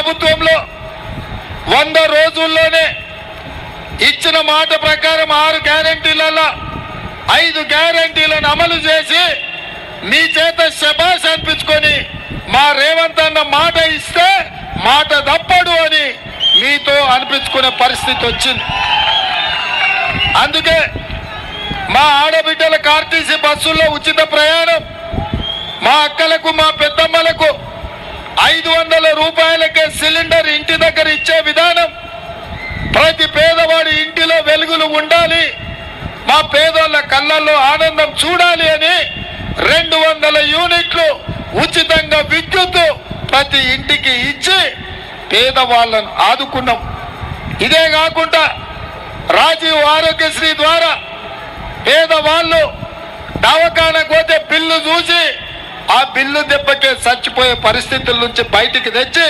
ప్రభుత్వంలో 100 రోజుల్లోనే ఇచ్చిన మాట ప్రకారం 6 గ్యారెంటీలలో 5 గ్యారెంటీలను అమలు చేసి మీ చేత శభాష్ అనిపించుకొని మా రేవంత్ అన్న మాట ఇస్తే మాట తప్పడు అని మీతో అనిపించుకునే పరిస్థితి వచ్చింది. అందుకే మా ఆడబిడ్డలకు ఆర్టీసీ బస్సుల్లో ఉచిత ప్రయాణం, మా అక్కలకు మా పెద్దమ్మలకు 500 రూపాయలకే సిలిండర్ ఇంటి దగ్గర ఇచ్చే విధానం, ప్రతి పేదవాడి ఇంటిలో వెలుగులు ఉండాలి, మా పేదోళ్ళ కళ్ళల్లో ఆనందం చూడాలి అని 200 యూనిట్లు ఉచితంగా విద్యుత్ ప్రతి ఇంటికి ఇచ్చి పేదవాళ్ళను ఆదుకున్నాం. ఇదే కాకుండా రాజీవ్ ఆరోగ్యశ్రీ ద్వారా పేదవాళ్ళు దవాఖానకు పోతే బిల్లు చూసి ఆ బిల్లు దెబ్బకే చచ్చిపోయే పరిస్థితుల నుంచి బయటికి తెచ్చి